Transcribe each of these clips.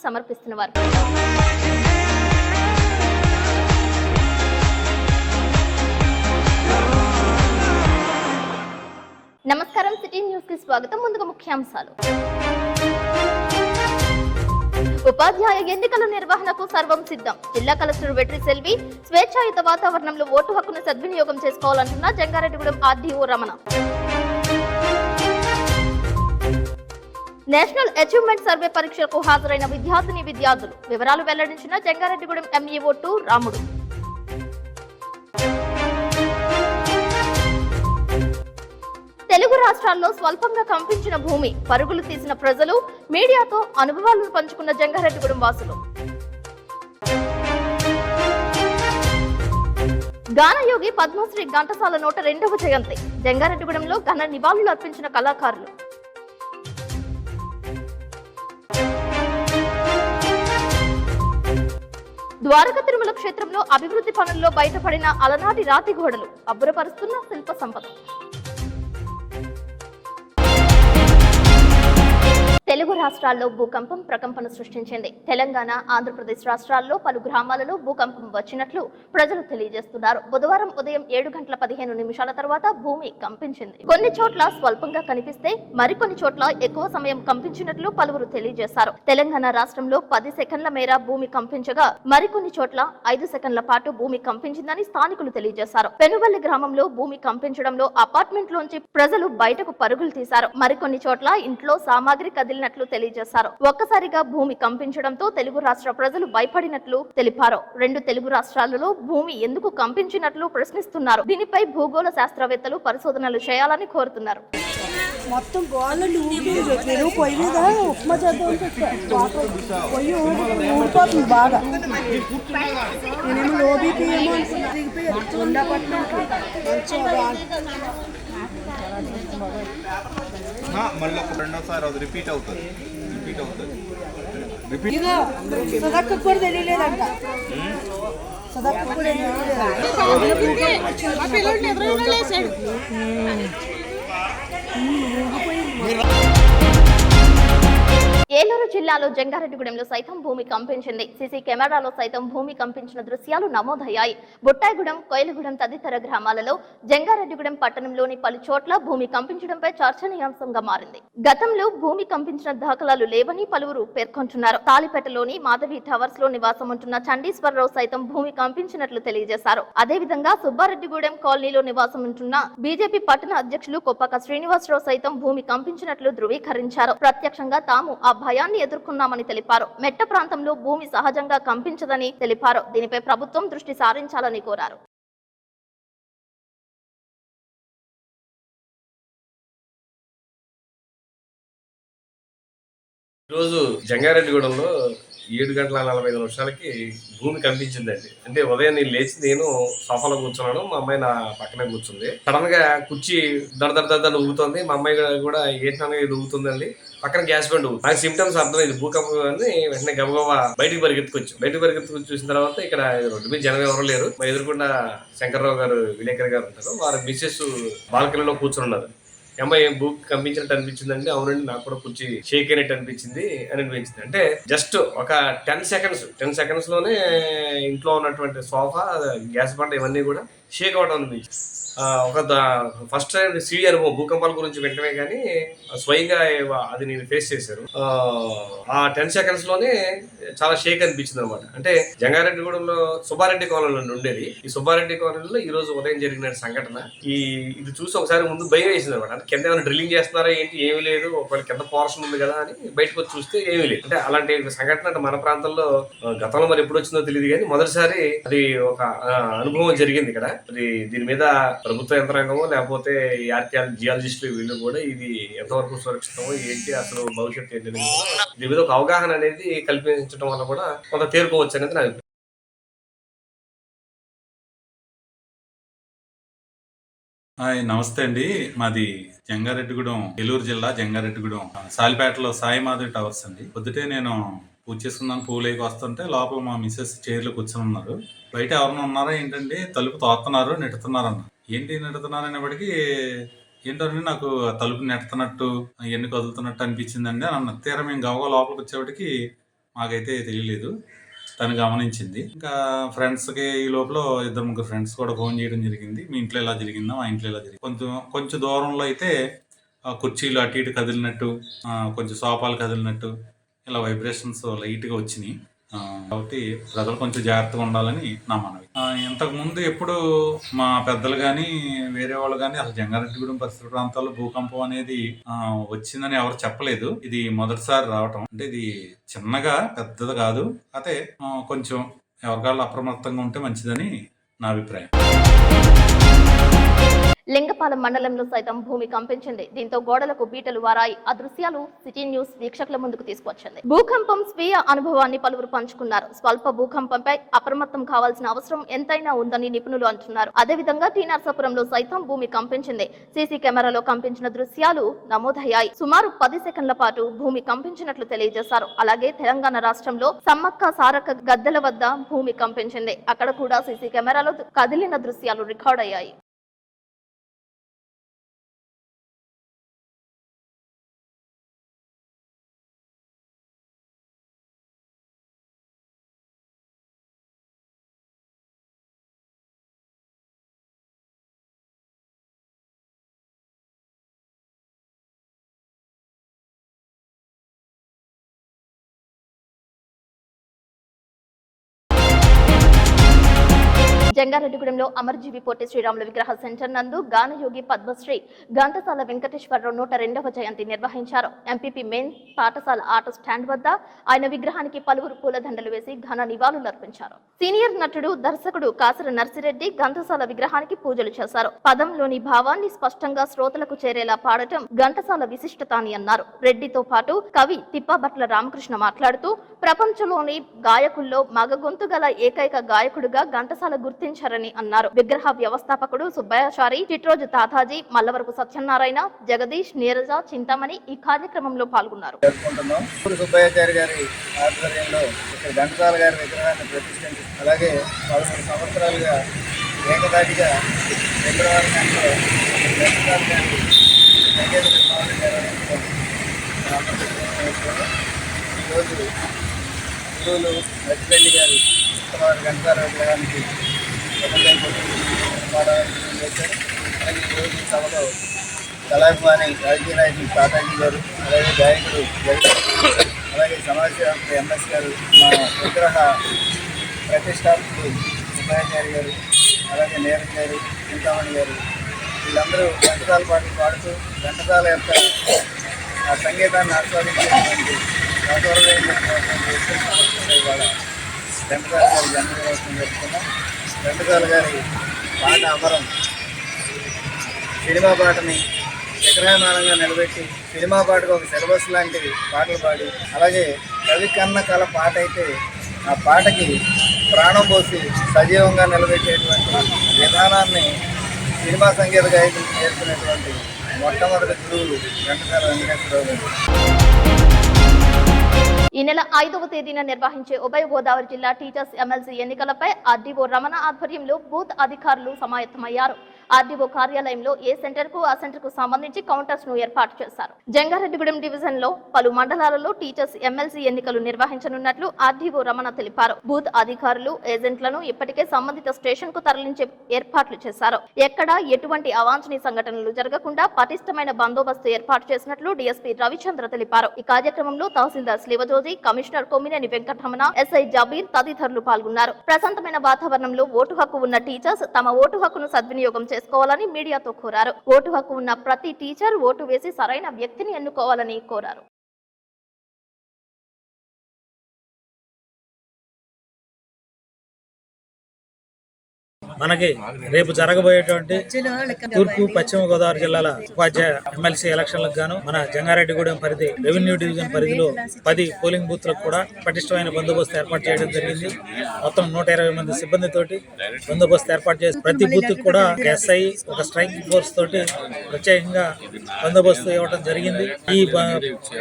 సమర్పిస్తున్నవారు. నమస్కారం, city news కి స్వాగతం. ముందుగా ముఖ్యాంశాలు. ఉపాధ్యాయ ఎన్నికల నిర్వహణకు సర్వం సిద్ధం. జిల్లా కలెక్టర్ వెట్రి సెల్వి స్వేచ్ఛాయుత వాతావరణంలో ఓటు హక్కును సద్వినియోగం చేసుకోవాలంటున్న Jangareddygudem RDO Ramana. National achievement survey పరీక్షలకు హాజరైన విద్యార్థులు వివరాలు వెల్లడించిన జంగారెడ్డిగూడెం ఎంఈఓ 2 రాముడు. తెలుగు రాష్ట్రాల్లో స్వల్పంగా కంపించిన భూమి, పరుగులు తీసిన ప్రజలు, మీడియాతో అనుభవాలను పంచుకున్న జంగారెడ్డిగూడెం వాసులు. గానయోగి పద్మశ్రీ ఘంటసాల 102వ జయంతి. జంగారెడ్డిగూడెంలో ఘన నివాళులు అర్పించిన కళాకారులు. ద్వారక తిరుమల క్షేత్రంలో అభివృద్ధి పనుల్లో బయటపడిన అలనాటి రాతి గోడలు, అబ్బురపరుస్తున్న శిల్ప సంపద. తెలుగు రాష్ట్రాల్లో భూకంపం ప్రకంపన సృష్టించింది. తెలంగాణ, ఆంధ్రప్రదేశ్ రాష్ట్రాల్లో పలు గ్రామాలలో భూకంపం వచ్చినట్లు ప్రజలు తెలియజేస్తున్నారు. బుధవారం ఉదయం 7:15 తర్వాత భూమి కంపించింది. కొన్ని చోట్ల స్వల్పంగా కనిపిస్తే మరికొన్ని చోట్ల ఎక్కువ సమయం కంపించినట్లు పలువురు తెలియజేశారు. తెలంగాణ రాష్ట్రంలో 10 సెకండ్ల మేర భూమి కంపించగా మరికొన్ని చోట్ల 5 సెకండ్ల పాటు భూమి కంపించిందని స్థానికులు తెలియజేశారు. పెనుబల్లి గ్రామంలో భూమి కంపించడంలో అపార్ట్మెంట్ లోంచి ప్రజలు బయటకు పరుగులు తీశారు. మరికొన్ని చోట్ల ఇంట్లో సామాగ్రి కదిలినట్లు తెలియజేశారు. ఒక్కసారిగా భూమి కంపించడంతో తెలుగు రాష్ట్ర ప్రజలు భయపడినట్లు తెలిపారు. 2 తెలుగు రాష్ట్రాలలో భూమి ఎందుకు కంపించినట్లు ప్రశ్నిస్తున్నారు. దీనిపై భూగోళ శాస్త్రవేత్తలు పరిశోధనలు చేయాలని కోరుతున్నారు. మొత్తం గోళ్ళని ఊపి పొయ్యి మీద ఉప్మా చేద్దాం పొయ్యి ఊడిపోతుంది బాగా. నేనేమో లోబీకి ఏమో అనుకున్నా ఉండపట్నం మళ్ళీ రెండోసారి అది రిపీట్ అవుతుంది. సదక్క కూడా తెలియలేదంట. సదక్క కూడా ఏలూరు జిల్లాలో జంగారెడ్డిగూడెంలో సైతం భూమి కంపించింది. సీసీ కెమెరాలో సైతం భూమి కంపించిన దృశ్యాలు నమోదయ్యాయి. బుట్టాయిగూడెం, కోయిలగూడెం తదితర గ్రామాలలో, జంగారెడ్డిగూడెం పట్టణంలోని పలు చోట్ల భూమి కంపించడంపై చర్చనీయాంశంగా మారింది. గతంలో భూమి కంపించిన దాఖలాలు లేవని పలువురు పేర్కొంటున్నారు. తాలిపేటలోని మాధవి టవర్స్ లో నివాసం ఉంటున్న చండీశ్వరరావు సైతం భూమి కంపించినట్లు తెలియజేశారు. అదేవిధంగా సుబ్బారెడ్డిగూడెం కాలనీలో నివాసం ఉంటున్న బీజేపీ పట్టణ అధ్యక్షులు కొప్పాక శ్రీనివాసరావు సైతం భూమి కంపించినట్లు ధృవీకరించారు. ప్రత్యక్షంగా తాము ఆ భయాన్ని ఎదుర్కొన్నామని తెలిపారు. మెట్ట ప్రాంతంలో భూమి సహజంగా కంపించదని తెలిపారు. దీనిపై ప్రభుత్వం దృష్టి సారించాలని కోరారు. ఈరోజు జంగారెడ్డిగూడెంలో 7:45 భూమి కంపించిందండి. అంటే ఉదయం నేను సోఫాలో కూర్చున్నాను, మా అమ్మాయి నా పక్కనే కూర్చుంది. సడన్ గా కుర్చీ దడ ఊగుతుంది. మా అమ్మాయి కూడా ఏంటనే ఊగుతుందండి. పక్కన గ్యాస్ బండ్ ఊగుతుంది. నాకు సిమ్టమ్స్ అర్థమైంది భూకంపం అని. వెంటనే గబగబా బయటికి పరిగెత్తుకొచ్చి చూసిన తర్వాత ఇక్కడ రోడ్డు మీద జనం ఎవరు లేరు. మా ఎదురుకుండా శంకర్రావు గారు, విలేకర్ గారు ఉంటారు. వారి మిస్సెస్ బాల్కనీలో కూర్చున్నారు. అమ్మాయి భూమి కంపించినట్టు అనిపించిందండి. అవునండి, నాకు కూడా కుర్చీ షేక్ అయినట్టు అనిపించింది. అంటే జస్ట్ ఒక 10 సెకండ్స్ లోనే ఇంట్లో ఉన్నటువంటి సోఫా, గ్యాస్ బండ ఇవన్నీ కూడా షేక్ అవడం అనిపించింది. ఫస్ట్ టైం సీడీ అనుభవం భూకంపాల గురించి వెంటనే కానీ స్వయంగా అది నేను ఫేస్ చేశాను. ఆ 10 సెకండ్స్ లోనే చాలా షేక్ అనిపించింది అనమాట. అంటే జంగారెడ్డిగూడెంలో సుబ్బారెడ్డి కాలనీలో ఉండేది. ఈ సుబ్బారెడ్డి కాలనీలో ఈ రోజు ఉదయం జరిగిన సంఘటన. ఇది చూసి ఒకసారి ముందు భయం వేసింది అనమాట. అంటే కింద ఏమైనా డ్రిల్లింగ్ చేస్తున్నారా ఏంటి, ఏమీ లేదు. ఒకవేళ కింద పోర్షన్ ఉంది కదా అని బయటకు వచ్చి చూస్తే ఏమీ లేదు. అంటే అలాంటి సంఘటన అంటే మన ప్రాంతంలో గతంలో మరి ఎప్పుడు వచ్చిందో తెలియదు కానీ మొదటిసారి అది ఒక అనుభవం జరిగింది ఇక్కడ. అది దీని మీద ప్రభుత్వ యంత్రాంగమో లేకపోతే జియాలజిస్టులు వీళ్ళు కూడా ఇది ఎంతవరకు సురక్షితమో ఏంటి, అసలు భవిష్యత్తు ఏంటి, దీని మీద ఒక అవగాహన అనేది కల్పించడం వల్ల కూడా కొంత తేరుకోవచ్చు అనేది నా అభిప్రాయం. హాయ్, నమస్తే అండి. మాది జంగారెడ్డిగూడెం, ఏలూరు జిల్లా జంగారెడ్డిగూడెం సాలిపేటలో సాయి మాధవి టవర్స్ అండి. పొద్దుటే నేను పూజ చేసుకున్నాను, పూలేకి వస్తుంటే లోపల మా మిస్సెస్ చైర్లో కూర్చొని ఉన్నారు. బయట ఎవరైనా ఉన్నారా ఏంటండి, తలుపు తోస్తున్నారు, నెట్టుతున్నారు అన్న. ఏంటి నెడుతున్నారు అనేప్పటికీ ఏంటంటే నాకు తలుపు నెడుతున్నట్టు, ఎన్ని కదులుతున్నట్టు అనిపించిందండి అని అన్న. తీరా మేము గవగా లోపలికి వచ్చేప్పటికి మాకైతే తెలియలేదు. తను గమనించింది. ఇంకా ఫ్రెండ్స్కి ఈ లోపల 2-3 ఫ్రెండ్స్ కూడా ఫోన్ చేయడం జరిగింది. మీ ఇంట్లో ఇలా జరిగిందా, మా ఇంట్లో ఇలా జరిగింది. కొంచెం దూరంలో అయితే కుర్చీలు అటు ఇటు కదిలినట్టు, కొంచెం సోఫాలు కదిలినట్టు ఇలా వైబ్రేషన్స్ లైట్గా వచ్చినాయి. కాబట్టి ప్రజలు కొంచెం జాగ్రత్తగా ఉండాలని నా మనవి. ఇంతకుముందు ఎప్పుడు మా పెద్దలు కానీ వేరే వాళ్ళు కానీ అసలు జంగారెడ్డిగూడెం పరిసర ప్రాంతాల్లో భూకంపం అనేది వచ్చిందని ఎవరు చెప్పలేదు. ఇది మొదటిసారి రావటం. అంటే ఇది చిన్నగా పెద్దది కాదు, అయితే కొంచెం ఎవరికాళ్ళు అప్రమత్తంగా ఉంటే మంచిదని నా అభిప్రాయం. లింగపాలెం మండలంలో సైతం భూమి కంపించింది. దీంతో గోడలకు బీటలు వారాయి. ఆ దృశ్యాలు సిటీ న్యూస్ వీక్షకుల ముందుకు తీసుకొచ్చింది. భూకంపం స్వీయ అనుభవాన్ని పలువురు పంచుకున్నారు. స్వల్ప భూకంపంపై అప్రమత్తం కావాల్సిన అవసరం ఎంతైనా ఉందని నిపుణులు అంటున్నారు. అదేవిధంగా టీ నర్సాపురంలో సైతం భూమి కంపించింది. సీసీ కెమెరాలో కంపించిన దృశ్యాలు నమోదయ్యాయి. సుమారు 10 సెకండ్ల పాటు భూమి కంపించినట్లు తెలియజేశారు. అలాగే తెలంగాణ రాష్ట్రంలో సమ్మక్క సారక్క గద్దెల వద్ద భూమి కంపించింది. అక్కడ కూడా సీసీ కెమెరాలో కదిలిన దృశ్యాలు రికార్డ్ అయ్యాయి. జంగారెడ్డిగూడెంలో అమర్జీవి పొట్టి శ్రీరాములు విగ్రహ సెంటర్ నందు గానయోగి పద్మశ్రీ ఘంటసాల వెంకటేశ్వరరావు 102వ జయంతి నిర్వహించారు. ఎంపీపీ మెయిన్ పాఠశాల ఆటో స్టాండ్ వద్ద ఆయన విగ్రహానికి పలువురు పూలదండలు వేసి ఘన నివాళులర్పించారు. సీనియర్ నటుడు దర్శకుడు కాసర నర్సిరెడ్డి ఘంటసాల విగ్రహానికి పూజలు చేశారు. పదంలోని భావాన్ని స్పష్టంగా శ్రోతలకు చేరేలా పాడటం ఘంటసాల విశిష్టత అని అన్నారు. రెడ్డితో పాటు కవి తిప్పాబట్ల రామకృష్ణ మాట్లాడుతూ ప్రపంచంలోని గాయకుల్లో మగ గొంతు గల ఏకైక గాయకుడుగా ఘంటసాల గుర్తించారని అన్నారు. విగ్రహ వ్యవస్థాపకుడు సుబ్బయ్యాచారి, చిట్రోజు తాతాజీ, మల్లవరపు సత్యనారాయణ, జగదీష్, నీరజ, చింతామణి ఈ కార్యక్రమంలో పాల్గొన్నారు. సుబ్బయ్యాచారి గారి ఆధ్వర్యంలో ఇక్కడ ఘంటసాల గారి విగ్రహాన్ని ప్రతిష్ఠించి అలాగే 13 సంవత్సరాలుగా ఏకదాటిగా ఫిబ్రవరి నెలలో ఘంటసాల గారి సంగీత నిర్మాణం నిర్వహించడం ఈరోజు గురువులు నర్సిరెడ్డి గారి ఘంటసాల విగ్రహానికి చేశారు. అలాగే ఈరోజు సభలో కళాభిమాని రాజకీయ నాయకులు తాతాజీ గారు, అలాగే గాయకుడు అలాగే సమాజసేవకుడు ఎంఎస్ గారు, మా విగ్రహ ప్రతిష్టాపకుడు సుబ్బయ్యాచారి గారు, అలాగే నీరజ్ గారు, చింతామణి గారు వీళ్ళందరూ ఘంటసాల పాటలు పాడుతూ ఘంటసాల యొక్క ఆ సంగీతాన్ని ఆస్వాదించేటువంటి ఇవాళ ఘంటసాల గారి జన్మదినోత్సవం జరుపుకున్నాం. ఘంటసాల గారి పాట అమరం. సినిమా పాటని విగ్రహమానంగా నిలబెట్టి సినిమా పాటకు ఒక సిలబస్ లాంటి పాటలు పాడి అలాగే కవి కన్న కళ పాట అయితే ఆ పాటకి ప్రాణం పోసి సజీవంగా నిలబెట్టేటువంటి విధానాన్ని సినిమా సంగీత గాయకులకు చేరుకునేటువంటి మొట్టమొదటి గురువులు ఘంటసాల వెంకటేశ్వరరావు గారు. ఈ నెల 5వ తేదీన నిర్వహించే ఉభయ గోదావరి జిల్లా టీచర్స్ ఎమ్మెల్సీ ఎన్నికలపై ఆర్డీఓ రమణ ఆధ్వర్యంలో బూత్ అధికారులు సమాయత్తమయ్యారు. ఆర్డీఓ కార్యాలయంలో ఏ సెంటర్ కు ఆ సెంటర్ కు సంబంధించి కౌంటర్స్ ను ఏర్పాటు చేశారు. జంగారెడ్డిగూడెం డివిజన్ లో పలు మండలాలలో టీచర్స్ ఎమ్మెల్సీ ఎన్నికలు నిర్వహించనున్నట్లు ఆర్డీఓ రమణ తెలిపారు. బూత్ అధికారులు ఏజెంట్లను ఇప్పటికే సంబంధిత స్టేషన్ కు తరలించే ఏర్పాట్లు చేశారు. ఎక్కడా ఎటువంటి అవాంఛనీయ సంఘటనలు జరగకుండా పటిష్టమైన బందోబస్తు ఏర్పాటు చేసినట్లు డీఎస్పీ రవిచంద్ర తెలిపారు. ఈ కార్యక్రమంలో తహసీల్దార్ శ్రీవజోజి, కమిషనర్ కొమ్మినేని వెంకటరమణ, ఎస్ఐ జబీర్ తదితరులు పాల్గొన్నారు. ప్రశాంతమైన వాతావరణంలో ఓటు హక్కు ఉన్న టీచర్స్ తమ ఓటు హక్కును సద్వినియోగం చేసుకోవాలని మీడియాతో కోరారు. ఓటు హక్కు ఉన్న ప్రతి టీచర్ ఓటు వేసి సరైన వ్యక్తిని ఎన్నుకోవాలని కోరారు. మనకి రేపు జరగబోయేటువంటి తూర్పు పశ్చిమ గోదావరి జిల్లాల ఉపాధ్యాయ ఎమ్మెల్సీ ఎలక్షన్లకు గాను మన జంగారెడ్డిగూడెం పరిధి రెవెన్యూ డివిజన్ పరిధిలో 10 పోలింగ్ బూత్లకు కూడా పటిష్టమైన బందోబస్తు ఏర్పాటు చేయడం జరిగింది. మొత్తం 120 మంది సిబ్బందితోటి బందోబస్తు ఏర్పాటు చేసి ప్రతి బూత్ కూడా ఎస్ఐ, ఒక స్ట్రైకింగ్ ఫోర్స్ తోటి ప్రత్యేకంగా బందోబస్తు ఇవ్వడం జరిగింది. ఈ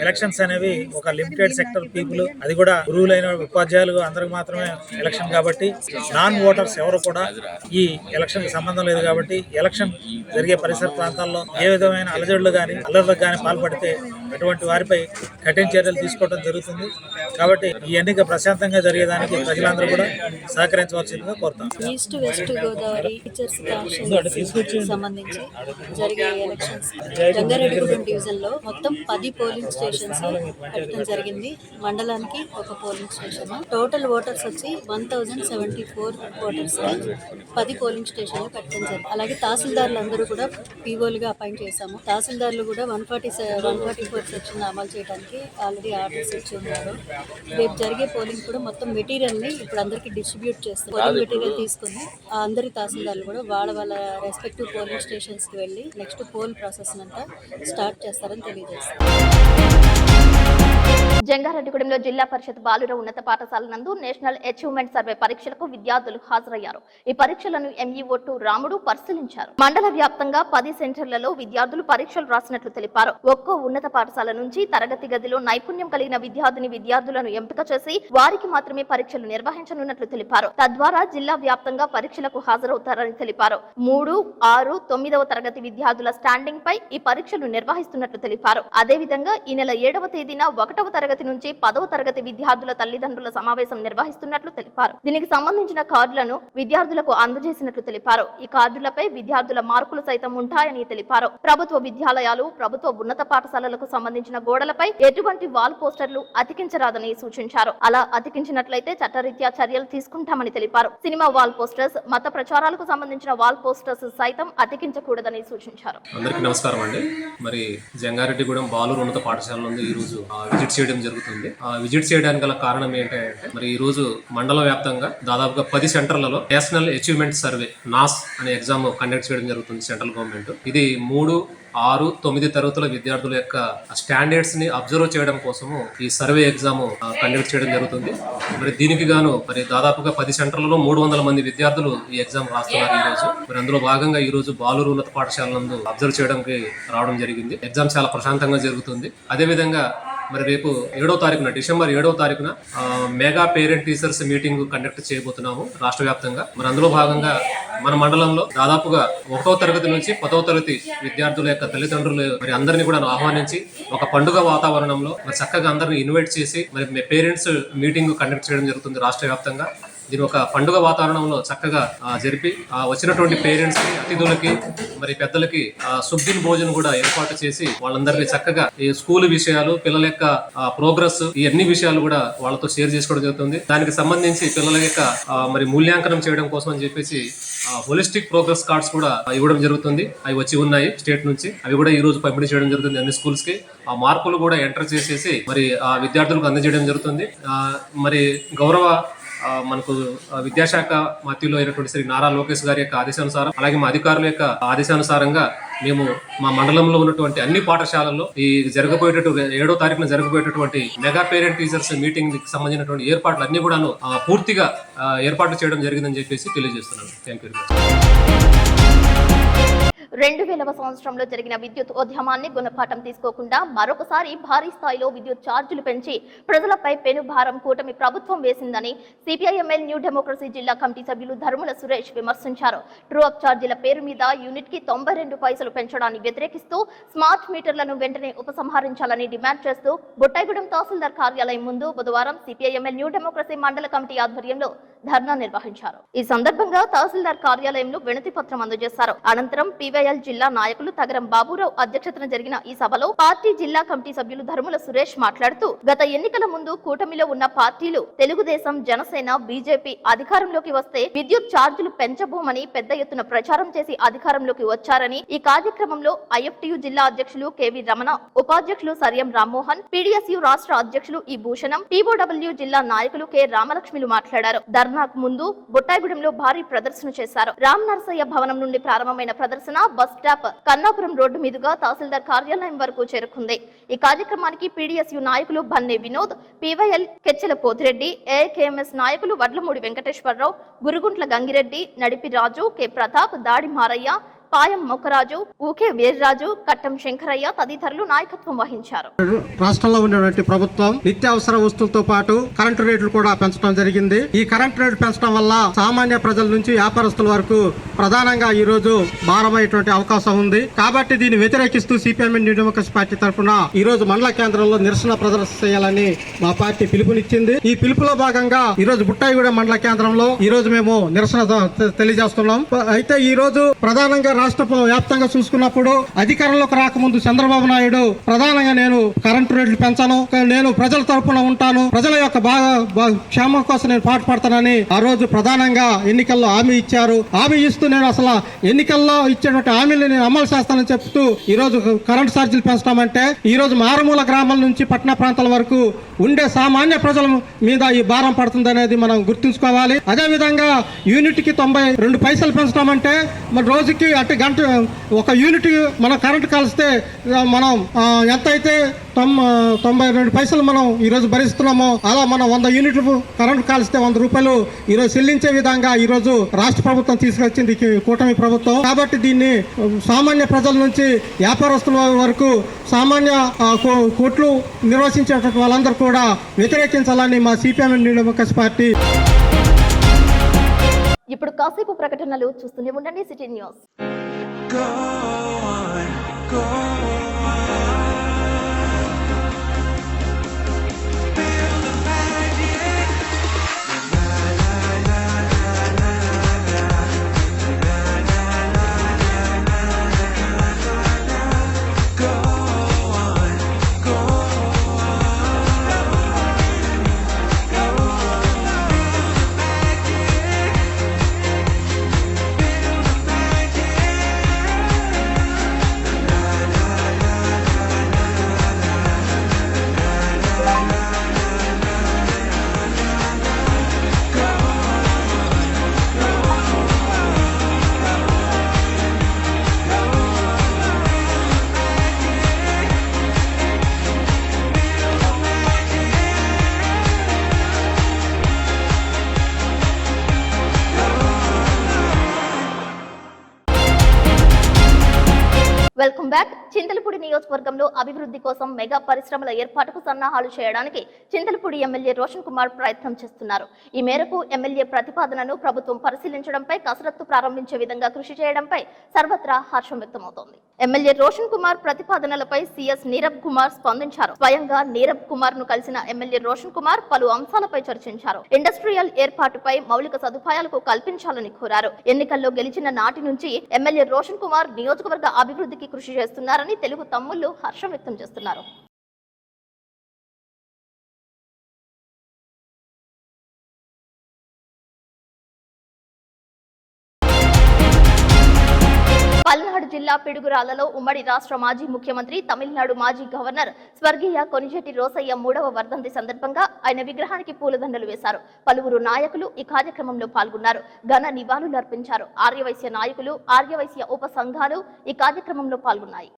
ఎలక్షన్స్ అనేవి ఒక లిమిటెడ్ సెక్టర్ పీపుల్, అది కూడా గురువులైన ఉపాధ్యాయులు అందరికి మాత్రమే ఎలక్షన్ కాబట్టి నాన్ ఓటర్స్ ఎవరు కూడా ఈ ఎలక్షన్ కి సంబంధం లేదు. కాబట్టి ఎలక్షన్ జరిగే పరిసర ప్రాంతాల్లో ఏ విధమైన అలజడులు కానీ అల్లర్లకు కానీ పాల్పడితే అటువంటి వారిపై కఠిన చర్యలు తీసుకోవడం జరుగుతుంది. కాబట్టి ఈ ఎన్నిక ప్రశాంతంగా జరిగేదానికి ప్రజలందరూ కూడా సహకరించవలసిందిగా కోరుతాం. ఈస్ట్ వెస్ట్ గోదావరి టీచర్స్ కాన్స్టిట్యూన్సీకి సంబంధించి జరిగే ఎలక్షన్స్ జంగారెడ్డిగూడెం డివిజన్ లో మొత్తం 10 పోలింగ్ స్టేషన్స్ పెట్టడం జరిగింది. మండలానికి ఒక పోలింగ్ స్టేషన్. టోటల్ ఓటర్స్ వచ్చి 1074 ఓటర్స్ కి 10 పోలింగ్ స్టేషన్లు పెట్టడం జరిగింది. అలాగే తహసీల్దార్లు అందరూ కూడా పీఓలుగా అపాయింట్ చేశాము. తహసీల్దార్లు కూడా 144 సెక్షన్ అమలు చేయడానికి ఆల్రెడీ ఆర్డర్స్ ఇచ్చి ఉన్నారు. రేపు జరిగే పోలింగ్ కూడా మొత్తం మెటీరియల్ ని ఇప్పుడు అందరికి డిస్ట్రిబ్యూట్ చేస్తారు. పోలింగ్ మెటీరియల్ తీసుకుని అందరి తహసీల్దార్లు కూడా వాళ్ళ రెస్పెక్టివ్ పోలింగ్ స్టేషన్స్ కి వెళ్ళి నెక్స్ట్ పోల్ ప్రాసెస్ అంతా స్టార్ట్ చేస్తారని తెలియజేస్తారు. జంగారెడ్డిగూడెంలో జిల్లా పరిషత్ బాలుర ఉన్నత పాఠశాల నందు నేషనల్ అచీవ్మెంట్ సర్వే పరీక్షలకు విద్యార్థులు హాజరయ్యారు. ఈ పరీక్షలను ఎంఈఓ2 రాముడు పరిశీలించారు. మండల వ్యాప్తంగా 10 సెంటర్లలో విద్యార్థులు పరీక్షలు రాసినట్లు తెలిపారు. ఒక్కో ఉన్నత పాఠశాల నుంచి తరగతి గదిలో నైపుణ్యం కలిగిన విద్యార్థులను ఎంపిక చేసి వారికి మాత్రమే పరీక్షలు నిర్వహించనున్నట్లు తెలిపారు. తద్వారా జిల్లా వ్యాప్తంగా పరీక్షలకు హాజరవుతారని తెలిపారు. 3, 6, 9వ తరగతి విద్యార్థుల స్టాండింగ్ పై ఈ పరీక్షలు నిర్వహిస్తున్నట్లు తెలిపారు. అదేవిధంగా ఈ నెల 7వ తేదీన 1వ తరగతి నుంచి 10వ తరగతి విద్యార్థుల తల్లిదండ్రుల సమావేశం నిర్వహిస్తున్నట్లు తెలిపారు. దీనికి సంబంధించిన కార్డులను విద్యార్థులకు అందజేసినట్లు తెలిపారు. ఈ కార్డులపై విద్యార్థుల మార్కులు సైతం ఉంటాయని తెలిపారు. ప్రభుత్వ విద్యాలయాలు, ప్రభుత్వ ఉన్నత పాఠశాలలకు సంబంధించిన గోడలపై ఎటువంటి వాల్ పోస్టర్లు అతికించరాదని సూచించారు. అలా అతికించినట్లయితే చట్టరీత్యా చర్యలు తీసుకుంటామని తెలిపారు. సినిమా వాల్ పోస్టర్స్, మత ప్రచారాలకు సంబంధించిన వాల్ పోస్టర్స్ సైతం అతికించకూడదని సూచించారు. అందరికీ నమస్కారం అండి. మరి జంగారెడ్డిగూడెం బాలూరు ఉన్నత పాఠశాల నుండి ఈ రోజు విజిట్ చేయడం జరుగుతుంది. విజిట్ చేయడానికి గల కారణం ఏంటంటే మరి ఈ రోజు మండల వ్యాప్తంగా దాదాపుగా 10 సెంటర్లలో నేషనల్ అచీవ్మెంట్ సర్వే నాస్ అనే ఎగ్జామ్ కండక్ట్ చేయడం జరుగుతుంది సెంట్రల్ గవర్నమెంట్. ఇది 3, 6, 9 తరగతుల విద్యార్థుల యొక్క స్టాండర్డ్స్ ని అబ్జర్వ్ చేయడం కోసము ఈ సర్వే ఎగ్జామ్ కండక్ట్ చేయడం జరుగుతుంది. మరి దీనికి గాను మరి దాదాపుగా 10 సెంటర్లలో 300 మంది విద్యార్థులు ఈ ఎగ్జామ్ రాస్తున్నారు ఈ రోజు. మరి అందులో భాగంగా ఈ రోజు బాలూరు ఉన్నత పాఠశాల నందు అబ్జర్వ్ చేయడానికి రావడం జరిగింది. ఎగ్జామ్ చాలా ప్రశాంతంగా జరుగుతుంది. అదేవిధంగా మరి రేపు 7వ తారీఖున డిసెంబర్ 7వ తారీఖున mega parent teachers meeting conduct చేయబోతున్నాము రాష్ట్ర వ్యాప్తంగా. మరి అందులో భాగంగా మన మండలంలో దాదాపుగా 1వ తరగతి నుంచి 10వ తరగతి విద్యార్థుల యొక్క తల్లిదండ్రులు మరి అందరినీ కూడా ఆహ్వానించి ఒక పండుగ వాతావరణంలో మరి చక్కగా అందరిని ఇన్వైట్ చేసి మరి పేరెంట్స్ మీటింగ్ కండక్ట్ చేయడం జరుగుతుంది రాష్ట్ర వ్యాప్తంగా. దీని ఒక పండుగ వాతావరణంలో చక్కగా జరిపి వచ్చినటువంటి పేరెంట్స్ కి, అతిథులకి, మరి పెద్దలకి సుబ్దిన్ భోజనం కూడా ఏర్పాటు చేసి వాళ్ళందరినీ చక్కగా ఈ స్కూల్ విషయాలు, పిల్లల యొక్క ప్రోగ్రెస్, ఈ అన్ని విషయాలు కూడా వాళ్ళతో షేర్ చేసుకోవడం జరుగుతుంది. దానికి సంబంధించి పిల్లల యొక్క మరి మూల్యాంకనం చేయడం కోసం అని చెప్పేసి హోలిస్టిక్ ప్రోగ్రెస్ కార్డ్స్ కూడా ఇవ్వడం జరుగుతుంది. అవి వచ్చి ఉన్నాయి స్టేట్ నుంచి. అవి కూడా ఈ రోజు పంపిణీ చేయడం జరుగుతుంది అన్ని స్కూల్స్ కి. ఆ మార్కులు కూడా ఎంటర్ చేసేసి మరి ఆ విద్యార్థులకు అందజేయడం జరుగుతుంది. మరి గౌరవ మనకు విద్యాశాఖ మంత్రిలో అయినటువంటి శ్రీ నారా లోకేష్ గారి యొక్క ఆదేశానుసారం, అలాగే మా అధికారుల యొక్క ఆదేశానుసారంగా మేము మా మండలంలో ఉన్నటువంటి అన్ని పాఠశాలల్లో ఈ 7వ తారీఖున జరగబోయేటటువంటి మెగా పేరెంట్ టీచర్స్ మీటింగ్ కి సంబంధించినటువంటి ఏర్పాట్లు అన్ని కూడాను పూర్తిగా ఏర్పాట్లు చేయడం జరిగిందని చెప్పేసి తెలియజేస్తున్నాను. Thank you very much. 2000వ సంవత్సరంలో జరిగిన విద్యుత్ ఉద్యమాన్ని గుణపాఠం తీసుకోకుండా మరొకసారి భారీ స్థాయిలో విద్యుత్ ఛార్జీలు పెంచి ప్రజలపై పెనుభారం కూటమి ప్రభుత్వం వేసిందని సిపిఐఎంఎల్ న్యూ డెమోక్రసీ జిల్లా కమిటీ సభ్యులు ధర్ముల సురేష్ విమర్శించారు. ట్రూ అప్ ఛార్జీల పేరు మీద యూనిట్ కి 92 పైసలు పెంచడాన్ని వ్యతిరేకిస్తూ స్మార్ట్ మీటర్లను వెంటనే ఉపసంహరించాలని డిమాండ్ చేస్తూ బుట్టాయిగూడెం తహసీల్దార్ కార్యాలయం ముందు బుధవారం సిపిఐఎంఎల్ న్యూ డెమోక్రసీ మండల కమిటీ ఆధ్వర్యంలో ధర్నా నిర్వహించారు. ఈ సందర్భంగా తహసీల్దార్ కార్యాలయంలో వినతి పత్రం అందజేశారు. అనంతరం పివైఎల్ జిల్లా నాయకులు తగరం బాబురావు అధ్యక్షతన జరిగిన ఈ సభలో పార్టీ జిల్లా కమిటీ సభ్యులు ధర్ముల సురేష్ మాట్లాడుతూ గత ఎన్నికల ముందు కూటమిలో ఉన్న పార్టీలు తెలుగుదేశం, జనసేన, బీజేపీ అధికారంలోకి వస్తే విద్యుత్ ఛార్జీలు పెంచబోమని పెద్ద ఎత్తున ప్రచారం చేసి అధికారంలోకి వచ్చారని, ఈ కార్యక్రమంలో ఐఎఫ్టియు జిల్లా అధ్యక్షులు కెవి రమణ, ఉపాధ్యక్షులు సరియం రామ్మోహన్, పీడీఎస్యు రాష్ట్ర అధ్యక్షులు ఈ భూషణం, టీఓడబ్ల్యూ జిల్లా నాయకులు కె రామలక్ష్మిలు మాట్లాడారు. ధర్నాకు ముందు బుట్టాయిగూడెంలో భారీ ప్రదర్శన చేశారు. రామ్ నరసయ్య భవనం నుండి ప్రారంభమైన ప్రదర్శన బస్ స్టాప్ కన్నాపురం రోడ్డు మీదుగా తహసీల్దార్ కార్యాలయం వరకు చేరుకుంది. ఈ కార్యక్రమానికి పీడీఎస్యు నాయకులు బన్నే వినోద్, పీవైఎల్ కెచ్చెల పోతిరెడ్డి, ఏఐకేఎంఎస్ నాయకులు వడ్లమూడి వెంకటేశ్వరరావు, గురుగుంట్ల గంగిరెడ్డి, నడిపి రాజు, కె ప్రతాప్, దాడి మారయ్య, పాయం మొక్కరాజు, ఊకే వీర్రాజు, కట్టం శంకరయ్య తదితరులు నాయకత్వం వహించారు. రాష్ట్రంలో ఉన్నటువంటి ప్రభుత్వం నిత్యావసర వస్తువులతో పాటు కరెంటు రేట్లు కూడా పెంచడం జరిగింది. ఈ కరెంటు రేట్లు పెంచడం వల్ల సామాన్య ప్రజల నుంచి వ్యాపారస్తుల వరకు ప్రధానంగా ఈ రోజు భారమయ్యేటువంటి అవకాశం ఉంది. కాబట్టి దీన్ని వ్యతిరేకిస్తూ సిపిఎం ఇండియన్ డెమోక్రసీ పార్టీ తరఫున ఈ రోజు మండల కేంద్రంలో నిరసన ప్రదర్శన చేయాలని మా పార్టీ పిలుపునిచ్చింది. ఈ పిలుపులో భాగంగా ఈ రోజు బుట్టాయిగూడెం మండల కేంద్రంలో ఈ రోజు మేము నిరసన తెలియజేస్తున్నాం. అయితే ఈ రోజు ప్రధానంగా రాష్ట్ర వ్యాప్తంగా చూసుకున్నప్పుడు అధికారంలోకి రాకముందు చంద్రబాబు నాయుడు ప్రధానంగా నేను కరెంటు రేట్లు పెంచాను, నేను ప్రజల తరపున ఉంటాను, ప్రజల యొక్క క్షేమం కోసం నేను పాటుపడతానని ఆ రోజు ప్రధానంగా ఎన్నికల్లో హామీ ఇచ్చారు. హామీ ఇస్తూ నేను అసలు ఎన్నికల్లో ఇచ్చేటువంటి హామీలు నేను అమలు చేస్తానని చెప్తూ ఈ రోజు కరెంటు ఛార్జీలు పెంచడామంటే ఈ రోజు మారుమూల గ్రామాల నుంచి పట్టణ ప్రాంతాల వరకు ఉండే సామాన్య ప్రజల మీద ఈ భారం పడుతుంది అనేది మనం గుర్తుంచుకోవాలి. అదే విధంగా యూనిట్కి 92 పైసలు పెంచడామంటే మన రోజుకి అటు గంట ఒక యూనిట్ మనం కరెంటు కలిస్తే మనం ఎంతైతే 92 పైసలు మనం ఈరోజు భరిస్తున్నామో అలా మనం 100 యూనిట్లు కరెంటు కాలిస్తే 100 రూపాయలు ఈరోజు చెల్లించే విధంగా ఈరోజు రాష్ట్ర ప్రభుత్వం తీసుకొచ్చింది కూటమి ప్రభుత్వం. కాబట్టి దీన్ని సామాన్య ప్రజల నుంచి వ్యాపారస్తుల వరకు సామాన్య కోట్లు నిర్వహించేటువంటి వాళ్ళందరూ కూడా వ్యతిరేకించాలని మా సిపిఎం ఇండియన్ డెమోక్రసీ పార్టీ. ఇప్పుడు కాసేపు ప్రకటనలు చూస్తూనే ఉండండి city news. Welcome back. Chintalapudi నియోజకవర్గంలో అభివృద్ధి కోసం మెగా పరిశ్రమల ఏర్పాటుకు సన్నాహాలు చేయడానికి చింతలపూడి ఎమ్మెల్యే రోషన్ కుమార్ ప్రయత్నం చేస్తున్నారు. ఈ మేరకు ఎమ్మెల్యే ప్రతిపాదనను ప్రభుత్వం పరిశీలించడంపై కసరత్తు ప్రారంభించే విధంగా కృషి చేయడంపై సర్వత్రా హర్షం వ్యక్తమవుతోంది. ఎమ్మెల్యే రోషన్ కుమార్ ప్రతిపాదనలపై సీఎస్ నీరబ్ కుమార్ స్పందించారు. స్వయంగా నీరబ్ కుమార్ ను కలిసిన ఎమ్మెల్యే రోషన్ కుమార్ పలు అంశాలపై చర్చించారు. ఇండస్ట్రియల్ ఏర్పాటుపై మౌలిక సదుపాయాలకు కల్పించాలని కోరారు. ఎన్నికల్లో గెలిచిన నాటి నుంచి ఎమ్మెల్యే రోషన్ కుమార్ నియోజకవర్గ అభివృద్ధికి కృషి చేస్తున్నారని తెలుగు తమ్ముళ్లు హర్షం వ్యక్తం చేస్తున్నారు. పల్నాడు జిల్లా పిడుగురాళ్లలో ఉమ్మడి రాష్ట్ర మాజీ ముఖ్యమంత్రి, తమిళనాడు మాజీ గవర్నర్ స్వర్గీయ కొనిజేటి రోసయ్య 3వ వర్ధంతి సందర్భంగా ఆయన విగ్రహానికి పూలదండలు వేశారు. పలువురు నాయకులు ఈ కార్యక్రమంలో పాల్గొన్నారు. ఘన నివాళులు అర్పించారు. ఆర్యవైశ్య నాయకులు, ఆర్యవైశ్య ఉప సంఘాలు ఈ కార్యక్రమంలో పాల్గొన్నాయి.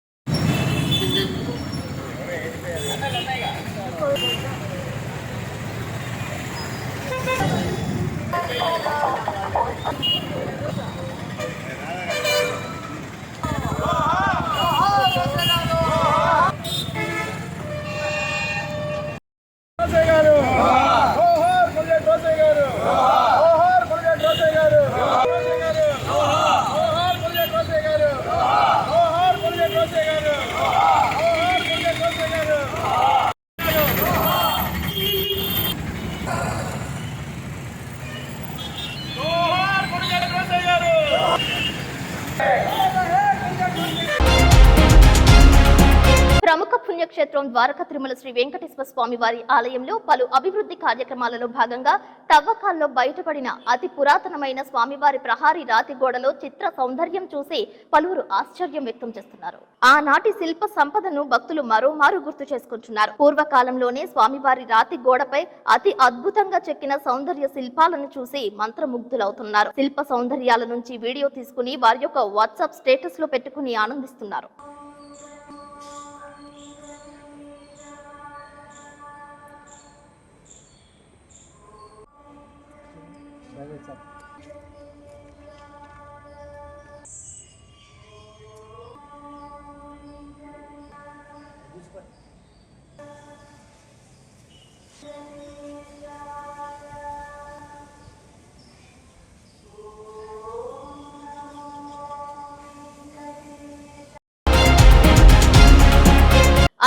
ప్రముఖ పుణ్యక్షేత్రం ద్వారకా తిరుమల శ్రీ వెంకటేశ్వర స్వామి వారి ఆలయంలో పలు అభివృద్ధి కార్యక్రమాలలో భాగంగా తవ్వకాల్లో బయటపడిన అతి పురాతనమైన స్వామివారి ప్రహారీ రాతి గోడలో చిత్ర సౌందర్యం చూసి పలువురు ఆశ్చర్యం వ్యక్తం చేస్తున్నారు. ఆనాటి శిల్ప సంపదను భక్తులు మరోమారు గుర్తు చేసుకుంటున్నారు. పూర్వకాలంలోనే స్వామివారి రాతి గోడపై అతి అద్భుతంగా చెక్కిన సౌందర్య శిల్పాలను చూసి మంత్రముగ్ధులవుతున్నారు. శిల్ప సౌందర్యాల నుంచి వీడియో తీసుకుని వారి యొక్క వాట్సాప్ స్టేటస్ లో పెట్టుకుని ఆనందిస్తున్నారు.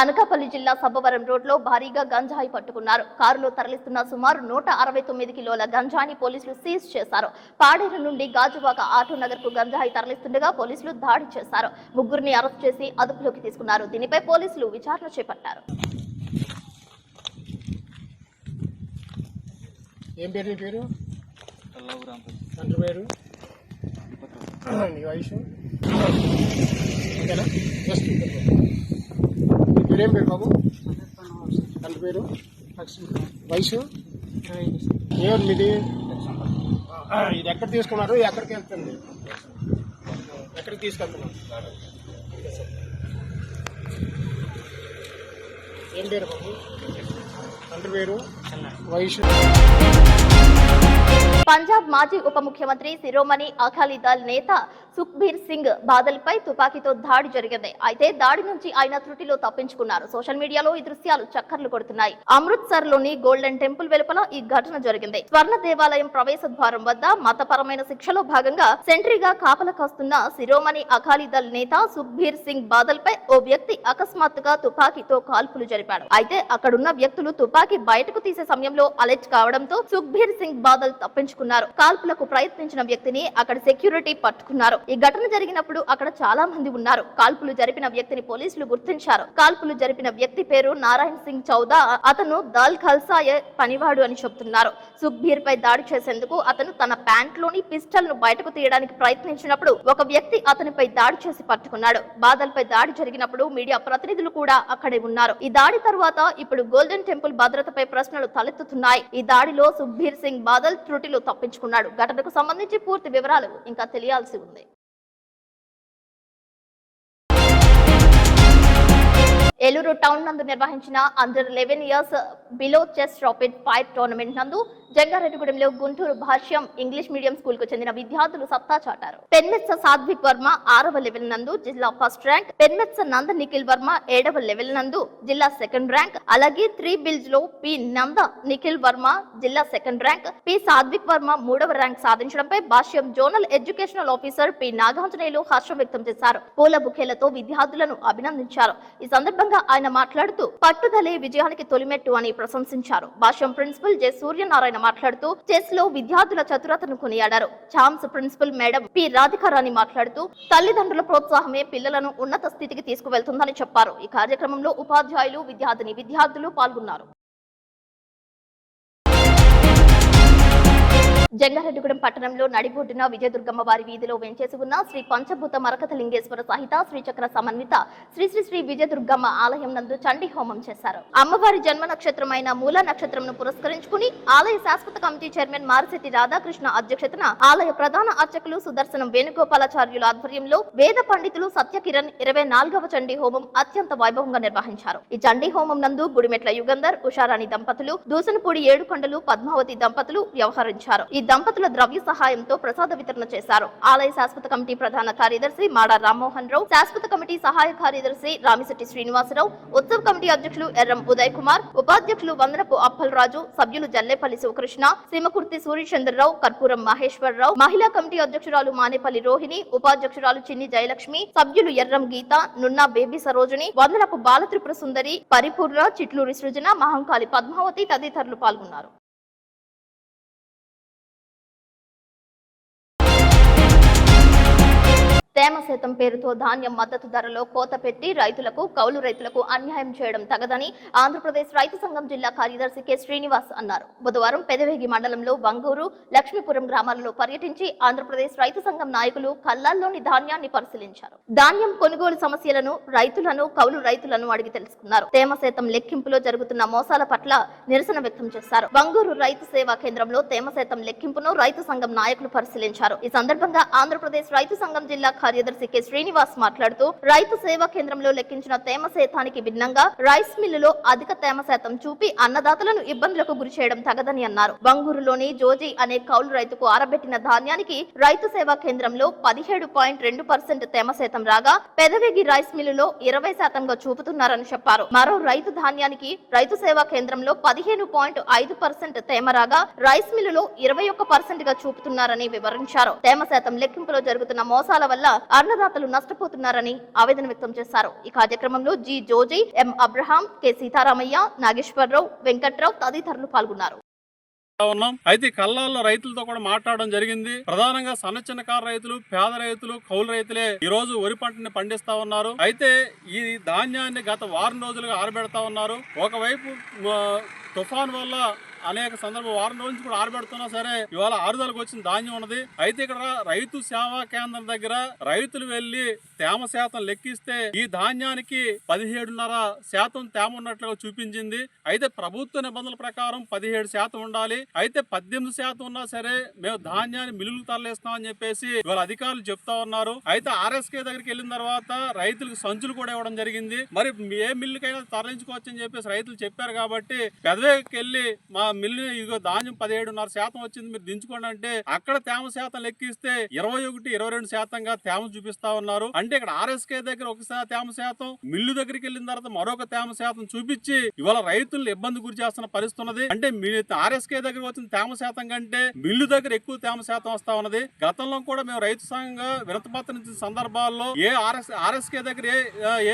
అనకాపల్లి జిల్లా సబ్బవరం రోడ్లో భారీగా గంజాయి పట్టుకున్నారు. కారులో తరలిస్తున్న సుమారు 169 కిలోల గంజాయిని పోలీసులు సీజ్ చేశారు. పాడేరు నుండి గాజువాక ఆటో నగర్ కు గంజాయి తరలిస్తుండగా పోలీసులు దాడి చేశారు. ముగ్గురిని అరెస్ట్ చేసి అదుపులోకి తీసుకున్నారు. దీనిపై పోలీసులు విచారణ చేపట్టారు. ఏం పేరు నీ పేరు? తండ్రి పేరు? నీ వయసు? ఓకేనా? జస్ట్ నీ పేరేం పేరు బాబు? తండ్రి పేరు? వయసు? ఏమి మీది? ఇది ఎక్కడ తీసుకున్నారు? ఎక్కడికి వెళ్తుంది? ఎక్కడికి తీసుకెళ్తున్నారు? ఏం పేరు బాబు? తండ్రి పేరు? వయసు? పంజాబ్ మాజీ ఉప ముఖ్యమంత్రి శిరోమణి అకాలీదళ్ నేత సుఖ్బీర్ సింగ్ బాదల్పై తుపాకీతో దాడి జరిగింది. అయితే దాడి నుంచి ఆయన త్రుటిలో తప్పించుకున్నారు. సోషల్ మీడియాలో ఈ దృశ్యాలు చక్కర్లు కొడుతున్నాయి. అమృత్సర్ లోని గోల్డెన్ టెంపుల్ వెలుపల ఈ ఘటన జరిగింది. స్వర్ణ దేవాలయం ప్రవేశ ద్వారం వద్ద మతపరమైన శిక్షలో భాగంగా సెంట్రీగా కాపలా కాస్తున్న శిరోమణి అకాలీదళ్ నేత సుఖ్బీర్ సింగ్ బాదల్ పై ఓ వ్యక్తి అకస్మాత్తుగా తుపాకీతో కాల్పులు జరిపాడు. అయితే అక్కడున్న వ్యక్తులు తుపాకీ బయటకు తీసే సమయంలో అలర్ట్ కావడంతో సుఖ్బీర్ సింగ్ బాదల్ తప్పించుకున్నారు. కాల్పులకు ప్రయత్నించిన వ్యక్తిని అక్కడ సెక్యూరిటీ పట్టుకున్నారు. ఈ ఘటన జరిగినప్పుడు అక్కడ చాలా మంది ఉన్నారు. కాల్పులు జరిపిన వ్యక్తిని పోలీసులు గుర్తించారు. కాల్పులు జరిపిన వ్యక్తి పేరు నారాయణ్ సింగ్ చౌదా. అతను దల్ ఖల్సాయే పనివాడు అని చెబుతున్నారు. సుఖ్బీర్ పై దాడి చేసేందుకు అతను తన ప్యాంట్ లోని పిస్టల్ ను బయటకు తీయడానికి ప్రయత్నించినప్పుడు ఒక వ్యక్తి అతనిపై దాడి చేసి పట్టుకున్నాడు. బాదల్ పై దాడి జరిగినప్పుడు మీడియా ప్రతినిధులు కూడా అక్కడే ఉన్నారు. ఈ దాడి తర్వాత ఇప్పుడు గోల్డెన్ టెంపుల్ భద్రతపై ప్రశ్నలు తలెత్తుతున్నాయి. ఈ దాడిలో సుఖ్బీర్ సింగ్ బాదల్ త్రుటిలో తప్పించుకున్నాడు. ఘటనకు సంబంధించి పూర్తి వివరాలు ఇంకా తెలియాల్సి ఉంది. ఏలూరు టౌన్ నందు నిర్వహించిన under 11 years below chess rapid fire tournament నందు జంగారెడ్డిగూడెంలో గుంటూరు భాష్యం ఇంగ్లీష్ మీడియం స్కూల్ కు చెందిన విద్యార్థులు సత్తా చాటారు. పెన్మెత్స సాత్విక్ వర్మ 6వ లెవెల్ నందు జిల్లా ఫస్ట్ ర్యాంక్, పెన్మెత్స నంద నిఖిల్ వర్మ 7వ లెవెల్ నందు జిల్లా సెకండ్ ర్యాంక్, అలాగే 3 బిల్స్ లో పి నంద నిఖిల్ వర్మ జిల్లా second rank, P Satvik Varma 3వ ర్యాంక్ సాధించడంపై Bhashyam zonal educational officer P Naganjaneyulu హర్షం వ్యక్తం చేశారు. పూల బుకేలతో విద్యార్థులను అభినందించారు. ఈ సందర్భంగా ఆయన మాట్లాడుతూ పట్టుదలే విజయానికి తొలిమెట్టు అని ప్రశంసించారు. భాష్యం ప్రిన్సిపల్ జె సూర్యనారాయణ మాట్లాడుతూ చెస్ లో విద్యార్థుల చతురతను కొనియాడారు. ఛాంస్ ప్రిన్సిపల్ మేడం పి రాధికారాణి మాట్లాడుతూ తల్లిదండ్రుల ప్రోత్సాహమే పిల్లలను ఉన్నత స్థితికి తీసుకువెళ్తుందని చెప్పారు. ఈ కార్యక్రమంలో ఉపాధ్యాయులు, విద్యార్థులు పాల్గొన్నారు. జంగారెడ్డిగూడెం పట్టణంలో నడిబొడ్డున విజయదుర్గమ్మ వారి వీధిలో వెంచేసి ఉన్న శ్రీ పంచభూత మరకత లింగేశ్వర సహిత శ్రీచక్ర సమన్విత శ్రీ శ్రీ శ్రీ విజయదుర్గమ్మ ఆలయం నందు చండీ హోమం చేశారు. అమ్మవారి జన్మ నక్షత్రమైన మూల నక్షత్రంను పురస్కరించుకుని ఆలయ శాశ్వత కమిటీ చైర్మన్ మారిశెట్టి రాధాకృష్ణ అధ్యక్షతన ఆలయ ప్రధాన అర్చకులు సుదర్శనం వేణుగోపాలాచార్యుల ఆధ్వర్యంలో వేద పండితులు సత్యకిరణ్ 24వ చండీ హోమం అత్యంత వైభవంగా నిర్వహించారు. ఈ చండీ హోమం నందు గుడిమెట్ల యుగంధర్, ఉషారాణి దంపతులు, దూసనపూడి ఏడుకొండలు పద్మావతి దంపతులు వ్యవహరించారు. ఈ దంపతుల ద్రవ్య సహాయంతో ప్రసాద వితరణ చేశారు. ఆలయ శాశ్వత కమిటీ ప్రధాన కార్యదర్శి మాడా రామ్మోహన్ రావు, శాశ్వత కమిటీ సహాయ కార్యదర్శి రామిశెట్టి శ్రీనివాసరావు, ఉత్సవ కమిటీ అధ్యక్షులు ఎర్రం ఉదయ్ కుమార్, ఉపాధ్యక్షులు వందనపు అప్పలరాజు, సభ్యులు జల్లేపల్లి శివకృష్ణ, సింహకుర్తి సూర్యచంద్రరావు, కర్పూరం మహేశ్వరరావు, మహిళా కమిటీ అధ్యక్షురాలు మానేపల్లి రోహిణి, ఉపాధ్యక్షురాలు చిన్ని జయలక్ష్మి, సభ్యులు ఎర్రం గీత, నున్నా బేబీ సరోజిని, వందనపు బాలత్రిపుర సుందరి, పరిపూర్ణ, చిట్లూరి సృజన, మహంకాళి పద్మావతి తదితరులు పాల్గొన్నారు. తేమ శాతం పేరుతో ధాన్యం మద్దతు ధరలో కోత పెట్టి రైతులకు, కౌలు రైతులకు అన్యాయం చేయడం తగదని ఆంధ్రప్రదేశ్ రైతు సంఘం జిల్లా కార్యదర్శి కె శ్రీనివాస్ అన్నారు. బుధవారం పెదవేగి మండలంలో వంగూరు, లక్ష్మీపురం గ్రామాలలో పర్యటించి ఆంధ్రప్రదేశ్ రైతు సంఘం నాయకులు కల్లాల్లోని ధాన్యాన్ని పరిశీలించారు. ధాన్యం కొనుగోలు సమస్యలను, రైతులను, కౌలు రైతులను అడిగి తెలుసుకున్నారు. తేమ శాతం లెక్కింపులో జరుగుతున్న మోసాల పట్ల నిరసన వ్యక్తం చేశారు. వంగూరు రైతు సేవా కేంద్రంలో తేమ శాతం లెక్కింపును రైతు సంఘం నాయకులు పరిశీలించారు. ఈ సందర్భంగా ఆంధ్రప్రదేశ్ రైతు సంఘం జిల్లా కార్యదర్శి కె శ్రీనివాస్ మాట్లాడుతూ రైతు సేవా కేంద్రంలో లెక్కించిన తేమ శాతానికి భిన్నంగా రైస్ మిల్లులో అధిక తేమ శాతం చూపి అన్నదాతలను ఇబ్బందులకు గురి చేయడం తగదని అన్నారు. బంగూరులోని జోజీ అనే కౌలు రైతుకు ఆరబెట్టిన ధాన్యానికి రైతు సేవా కేంద్రంలో 17.2% తేమ శాతం రాగా పెదవేగి రైస్ మిల్లులో 20% చూపుతున్నారని చెప్పారు. మరో రైతు ధాన్యానికి రైతు సేవా కేంద్రంలో 15.5% తేమ రాగా రైస్ మిల్లులో 21% చూపుతున్నారని వివరించారు. తేమ శాతం లెక్కింపులో జరుగుతున్న మోసాల వల్ల అన్నదాతలు నష్టపోతున్నారని ఆవేదన వ్యక్తం చేశారు. ఈ కార్యక్రమంలో జి జోజీ, ఎం అబ్రహాం, కె సీతారామయ్య, నాగేశ్వరరావు, వెంకట్రావు తదితరులు పాల్గొన్నారు. ఉన్నాం. అయితే కల్లాల్లో రైతులతో కూడా మాట్లాడడం జరిగింది. ప్రధానంగా సన్న చిన్నకారు రైతులు, పేద రైతులు, కౌలు రైతులే ఈ రోజు వరి పంటని పండిస్తా ఉన్నారు. అయితే ఈ ధాన్యాన్ని గత వారం రోజులుగా ఆరబెడతా ఉన్నారు. ఒకవైపు తుఫాన్ వల్ల అనేక సందర్భం వారం రోజుల నుంచి కూడా ఆరబెడుతున్నా సరే ఇవాళ ఆరుదలకు వచ్చిన ధాన్యం ఉన్నది. అయితే ఇక్కడ రైతు సేవా కేంద్రం దగ్గర రైతులు వెళ్లి తేమ శాతం లెక్కిస్తే ఈ ధాన్యానికి 17.5% తేమ ఉన్నట్లుగా చూపించింది. అయితే ప్రభుత్వ నిబంధనల ప్రకారం 17% ఉండాలి. అయితే 18% ఉన్నా సరే మేము ధాన్యాన్ని మిల్లులు తరలిస్తామని చెప్పేసి ఇవాళ అధికారులు చెప్తా ఉన్నారు. అయితే ఆర్ఎస్కే దగ్గరికి వెళ్ళిన తర్వాత రైతులకు సంచులు కూడా ఇవ్వడం జరిగింది. మరి ఏ మిల్లుకైనా తరలించుకోవచ్చు అని చెప్పేసి రైతులు చెప్పారు. కాబట్టి పెదవేకి వెళ్ళి మా మిల్లు ఇదిగో ధాన్యం 17.5% వచ్చింది, మీరు దించుకోండి అంటే అక్కడ తేమ శాతం లెక్కిస్తే 21-22% తేమ చూపిస్తా ఉన్నారు. అంటే ఇక్కడ ఆర్ఎస్కే దగ్గర ఒక తేమ శాతం, మిల్లు దగ్గరికి వెళ్ళిన తర్వాత మరొక తేమ శాతం చూపించి ఇవాళ రైతులను ఇబ్బంది గురి చేస్తున్న పరిస్థితి ఉన్నది. అంటే ఆర్ఎస్కే దగ్గర వచ్చిన తేమ శాతం కంటే మిల్లు దగ్గర ఎక్కువ తేమ శాతం వస్తా ఉన్నది. గతంలో కూడా మేము రైతు సంఘంగా వినతిపత్రం ఇచ్చిన సందర్భాల్లో ఏ ఆర్ఎస్కే దగ్గర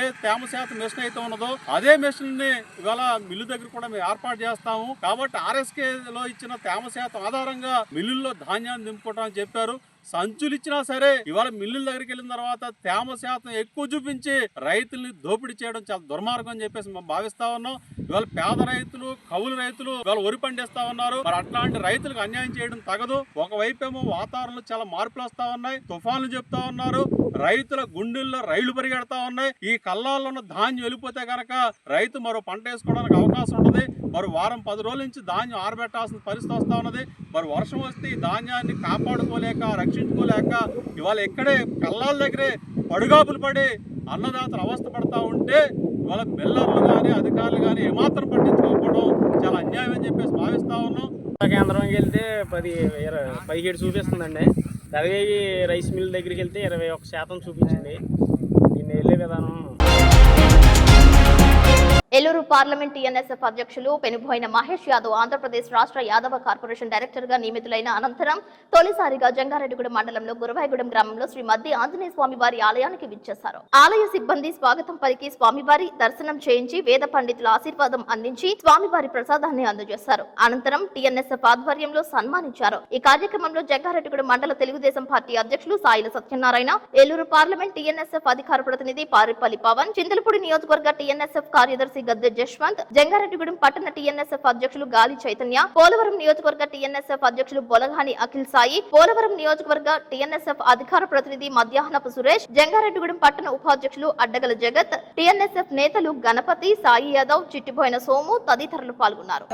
ఏ తేమ శాతం మెషిన్ అయితే ఉన్నదో అదే మెషిన్ ని ఇవాళ మిల్లు దగ్గర కూడా మేము ఏర్పాటు చేస్తాము. కాబట్టి ఆర్ఎస్కే లో ఇచ్చిన తేమ శాతం ఆధారంగా మిల్లుల్లో ధాన్యాన్ని నింపుకోవడం అని చెప్పారు. సంచులు ఇచ్చినా సరే ఇవాళ మిల్లుల దగ్గరికి వెళ్ళిన తర్వాత తేమ శాతం ఎక్కువ చూపించి రైతుల్ని దోపిడీ చేయడం చాలా దుర్మార్గం అని చెప్పేసి మేము భావిస్తా ఉన్నాం. ఇవాళ పేద రైతులు, కౌలు రైతులు ఇవాళ వరి పండిస్తా ఉన్నారు. మరి అట్లాంటి రైతులకు అన్యాయం చేయడం తగదు. ఒకవైపేమో వాతావరణంలో చాలా మార్పులు వస్తా ఉన్నాయి, తుఫాన్లు చెప్తా ఉన్నారు, రైతుల గుండెల్లో రైళ్లు పరిగెడతా ఉన్నాయి. ఈ కల్లాల్లో ఉన్న ధాన్యం వెళ్ళిపోతే కనుక రైతు మరో పంట వేసుకోవడానికి అవకాశం ఉండదు. మరి వారం 10 రోజుల నుంచి ధాన్యం ఆరబెట్టాల్సిన పరిస్థితి వస్తా ఉన్నది. మరి వర్షం వస్తే ఈ ధాన్యాన్ని కాపాడుకోలేక, రక్షించుకోలేక ఇవాళ ఇక్కడే కల్లాల దగ్గరే పడుగాపులు పడి అన్నదాతలు అవస్థ పడతా ఉంటే ఇవాళ మిల్లర్లు కానీ అధికారులు కానీ ఏమాత్రం పట్టించుకోకపోవడం చాలా అన్యాయం అని చెప్పేసి భావిస్తా ఉన్నాం. కేంద్రంకి వెళ్తే 17 చూపిస్తుందండి. అదే రైస్ మిల్ దగ్గరికి వెళ్తే 21% చూపించింది. దీన్ని వెళ్ళే విధానం ఏలూరు పార్లమెంట్ టీఎన్ఎస్ఎఫ్ అధ్యక్షులు పెనుబోయిన మహేష్ యాదవ్ ఆంధ్రప్రదేశ్ రాష్ట్ర యాదవ కార్పొరేషన్ డైరెక్టర్ గా నియమితులైన అనంతరం తొలిసారిగా జంగారెడ్డిగూడెం మండలంలో గురవాయిగూడెం గ్రామంలో శ్రీ మద్ది ఆంజనేయ స్వామి వారి ఆలయానికి విచ్చేశారు. ఆలయ సిబ్బంది స్వాగతం పలికి స్వామివారి దర్శనం చేయించి వేద పండితుల ఆశీర్వాదం అందించి స్వామివారి ప్రసాదాన్ని అందజేశారు. అనంతరం టీఎన్ఎస్ఎఫ్ ఆధ్వర్యంలో సన్మానించారు. ఈ కార్యక్రమంలో జంగారెడ్డిగూడెం మండల తెలుగుదేశం పార్టీ అధ్యక్షులు సాయిల సత్యనారాయణ, ఏలూరు పార్లమెంట్ టీఎన్ఎస్ఎఫ్ అధికార ప్రతినిధి పారిపల్లి పవన్, చింతలపూడి నియోజకవర్గ టీఎన్ఎస్ఎఫ్ కార్యదర్శి గద్దె జశ్వంత్, జంగారెడ్డిగూడెం పట్టణ టీఎన్ఎస్ఎఫ్ అధ్యక్షులు గాలి చైతన్య, పోలవరం నియోజకవర్గ టీఎన్ఎస్ఎఫ్ అధ్యక్షులు బొలగాని అఖిల్ సాయి, పోలవరం నియోజకవర్గ టీఎన్ఎస్ఎఫ్ అధికార ప్రతినిధి మధ్యాహ్నపు సురేష్, జంగారెడ్డిగూడెం పట్టణ ఉపాధ్యక్షులు అడ్డగల జగత్, టీఎన్ఎస్ఎఫ్ నేతలు గణపతి, సాయి యాదవ్, చిట్టిబోయిన సోము తదితరులు పాల్గొన్నారు.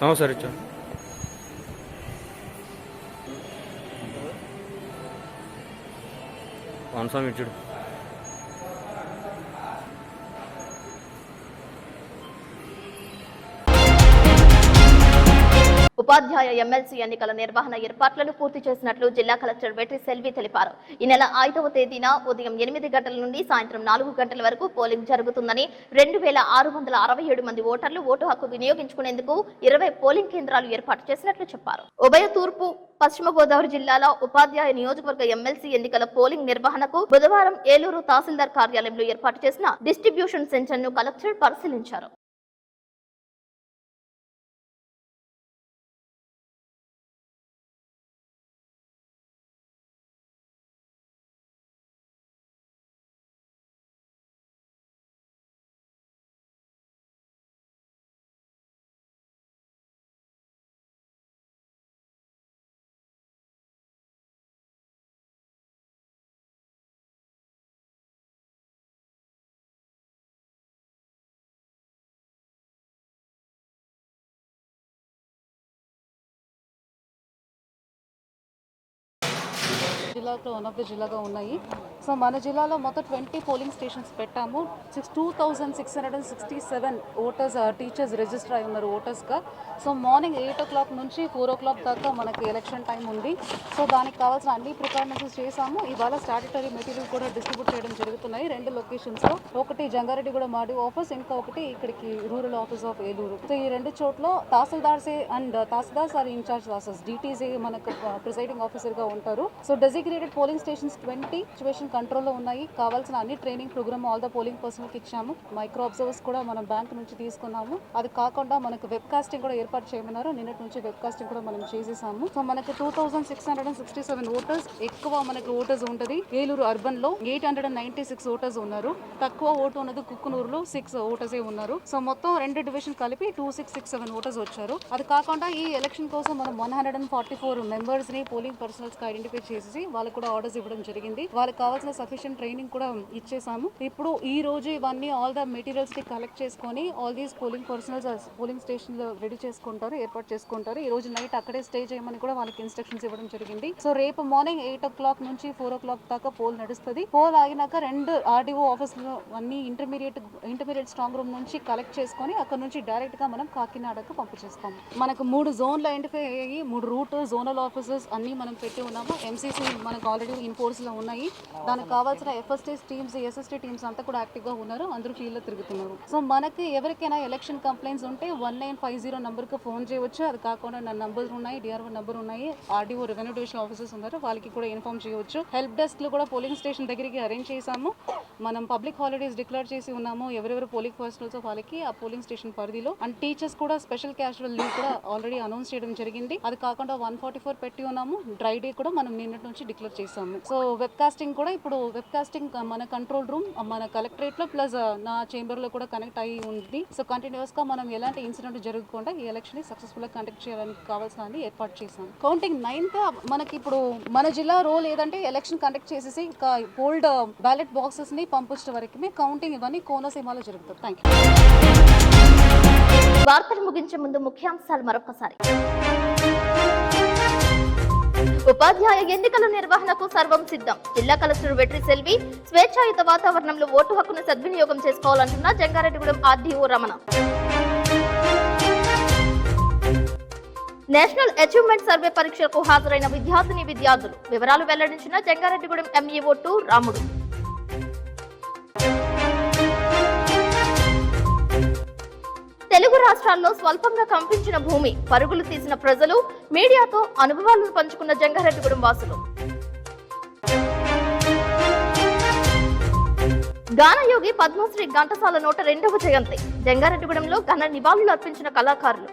సంవత్సరం స్వామి ఇచ్చాడు. ఉపాధ్యాయ ఎమ్మెల్సీ ఎన్నికల నిర్వహణ ఏర్పాట్లను పూర్తి చేసినట్లు జిల్లా కలెక్టర్ వెట్రి సెల్వి తెలిపారు. ఈ నెల 5వ తేదీన ఉదయం 8 గంటల నుండి సాయంత్రం 4 గంటల వరకు పోలింగ్ జరుగుతుందని, 2667 మంది ఓటర్లు ఓటు హక్కు వినియోగించుకునేందుకు 20 పోలింగ్ కేంద్రాలు ఏర్పాటు చేసినట్లు చెప్పారు. ఉభయ తూర్పు, పశ్చిమ గోదావరి జిల్లాల ఉపాధ్యాయ నియోజకవర్గ ఎమ్మెల్సీ ఎన్నికల పోలింగ్ నిర్వహణకు బుధవారం ఏలూరు తహసీల్దార్ కార్యాలయంలో ఏర్పాటు చేసిన డిస్ట్రిబ్యూషన్ సెంటర్ ను కలెక్టర్ పరిశీలించారు. జిల్లాలో వన్ ఆఫ్ ది జిల్లాగా ఉన్నాయి. సో మన జిల్లాలో మొత్తం 20 పోలింగ్ స్టేషన్స్ పెట్టాము. 2667 ఓటర్స్ టీచర్స్ రిజిస్టర్ అయి ఉన్నారు ఓటర్స్గా. సో మార్నింగ్ 8 o'clock నుంచి 4 o'clock దాకా మనకి ఎలక్షన్ టైం ఉంది. సో దానికి కావాల్సిన అన్ని ప్రికాషన్స్ చేసాము. ఇవాళ స్టాట్యుటరీ మెటీరియల్ కూడా డిస్ట్రిబ్యూట్ చేయడం జరుగుతున్నాయి 2 లొకేషన్స్లో. ఒకటి జంగారెడ్డిగూడెం ఆర్డీఓ ఆఫీస్, ఇంకా ఒకటి ఇక్కడికి rural office of Eluru. So ఈ 2 చోట్ల తహసీల్దార్సే అండ్ తహసీల్దార్స్ ఆర్ ఇన్ఛార్జ్ ఆఫీసర్స్, DTC మనకు ప్రిసైడింగ్ ఆఫీసర్గా ఉంటారు. So designated polling stations 20 situation కంట్రోల్లో ఉన్నాయి. కావాల్సిన అన్ని training programme all the polling పర్సన్కి ఇచ్చాము. మైక్రో అబ్జర్వర్స్ కూడా మనం బ్యాంక్ నుంచి తీసుకున్నాము. అది కాకుండా మనకు వెబ్ కాస్టింగ్ కూడా ఏర్పాటు చేయమన్నారు. నిన్నటి నుంచి వెబ్ కాస్టింగ్ కూడా మనం చేసేసాము. సో మనకు 2667 ఓటర్స్ ఎక్కువ మనకు ఓటర్స్ ఉంటుంది. ఏలూరు అర్బన్ లో 896 ఓటర్స్ ఉన్నారు. తక్కువ ఓటు ఉన్నది కుక్కునూరులో 6 ఓటర్సే ఉన్నారు. సో మొత్తం 2 డివిజన్ కలిపి 2667 ఓటర్స్ వచ్చారు. అది కాకుండా ఈ ఎలక్షన్ కోసం మనం 144 మెంబర్స్ ని పోలింగ్ పర్సనల్స్ గా ఐడెంటిఫై చేసి వాళ్ళకు కూడా ఆర్డర్స్ ఇవ్వడం జరిగింది. వాళ్ళకి కావాల్సిన సఫిషియెంట్ ట్రైనింగ్ కూడా ఇచ్చేసాము. ఇప్పుడు ఈ రోజు ఇవన్నీ ఆల్ ద మెటీరియల్స్ ని కలెక్ట్ చేసుకొని all these polling personals polling station లో రెడీ చేసుకుంటారు, ఏర్పాటు చేసుకుంటారు. ఈ రోజు నైట్ అక్కడే స్టే చేయమని కూడా వాళ్ళకి ఇన్స్ట్రక్షన్స్ ఇవ్వడం జరిగింది. సో రేపు మార్నింగ్ 8 o'clock నుంచి 4 o'clock దాకా పోల్ నడుస్తుంది. పోల్ ఆగినాక 2 RDO ఆఫీసులు అన్ని ఇంటర్మీడియట్ స్ట్రాంగ్ రూమ్ నుంచి కలెక్ట్ చేసుకొని అక్కడ నుంచి డైరెక్ట్ గా మనం కాకినాడకు పంపించేస్తాము. మనకు 3 జోన్లు ఐడెంటిఫై అయ్యి 3 రూట్ జోనల్ ఆఫీసర్స్ అన్ని మనం పెట్టి ఉన్నాము. MCC మనకు ఆల్రెడీ ఇన్ ఫోర్స్ లో ఉన్నాయి. దానికి కావాల్సిన FST టీమ్స్, SST టీమ్స్ అంతా కూడా యాక్టివ్ గా ఉన్నారు. అందరూ ఫీల్డ్ లో తిరుగుతున్నారు. సో మనకి ఎవరికైనా ఎలక్షన్ కంప్లైంట్స్ ఉంటే 1950 నంబర్ కు ఫోన్ చేయవచ్చు. అది కాకుండా నా నంబర్ ఉన్నాయి, DRO నంబర్ ఉన్నాయి, RDO రెవెన్యూ డివిజన్ ఆఫీసర్స్ ఉన్నారు, వాళ్ళకి కూడా ఇన్ఫార్మ్ చేయవచ్చు. హెల్ప్ డెస్క్ లో కూడా పోలింగ్ స్టేషన్ దగ్గరికి అరేంజ్ చేసాము. మనం పబ్లిక్ హాలిడేస్ డిక్లేర్ చేసి ఉన్నాము. ఎవరెవరు పోలింగ్ పర్సనల్స్ వాళ్ళకి ఆ పోలింగ్ స్టేషన్ పరిధిలో. అండ్ టీచర్స్ కూడా స్పెషల్ క్యాజువల్ లీవ్ కూడా ఆల్రెడీ అనౌన్స్ చేయడం జరిగింది. అది కాకుండా 144 పెట్టి ఉన్నాము. డ్రై డే కూడా మనం నిన్నటి నుంచి డిక్లేర్ చేసాము. సో వెబ్ కాస్టింగ్ కూడా ఇప్పుడు వెబ్ కాస్టింగ్ మన కంట్రోల్ రూమ్ మన కలెక్టరేట్ లో ప్లస్ నా చేంబర్ లో కూడా కనెక్ట్ అయ్యి ఉంది. సో కంటిన్యూస్ గా మనం ఎలాంటి ఇన్సిడెంట్ జరగకుండా ఈ ఎలక్షన్ ని సక్సెస్ఫుల్ గా కండక్ట్ చేయడానికి కావాల్సిన ఏర్పాటు చేసాం. కౌంటింగ్ 9th మనకి ఇప్పుడు మన జిల్లా రోల్ ఏదంటే ఎలక్షన్ కండక్ట్ చేసేసి ఓల్డ్ బ్యాలెట్ బాక్సెస్ ని పంపించడం వరకు కౌంటింగ్ ఇవన్నీ కోనసీమలో జరుగుతుంది. Thank you. వార్తలు ముగించే ముందు ముఖ్యాంశాలు మరొకసారి. ఉపాధ్యాయ ఎన్నికల నిర్వహణకు సర్వం సిద్ధం. జిల్లా కలెక్టర్ వెట్రి సెల్వి స్వేచ్ఛాయుత వాతావరణంలో ఓటు హక్కును సద్వినియోగం చేసుకోవాలంటున్న Jangareddygudem RDO Ramana. National achievement survey పరీక్షలకు హాజరైన విద్యార్థులు వివరాలు వెల్లడించిన జంగారెడ్డిగూడెం MEO2 రాముడు. తెలుగు రాష్ట్రాల్లో స్వల్పంగా కంపించిన భూమి, పరుగులు తీసిన ప్రజలు, మీడియాతో అనుభవాలను పంచుకున్న జంగారెడ్డిగూడెం వాసులు. గానయోగి పద్మశ్రీ ఘంటసాల 102వ జయంతి. జంగారెడ్డిగూడెంలో ఘన నివాళులు అర్పించిన కళాకారులు.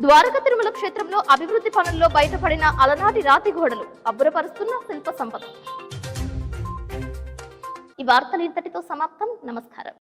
ద్వారక తిరుమల క్షేత్రంలో అభివృద్ధి పనుల్లో బయటపడిన అలనాటి రాతి గోడలు, అబ్బురపరుస్తున్న శిల్ప సంపద. ఈ వార్తలు ఇంతటితో సమాప్తం. నమస్కారం.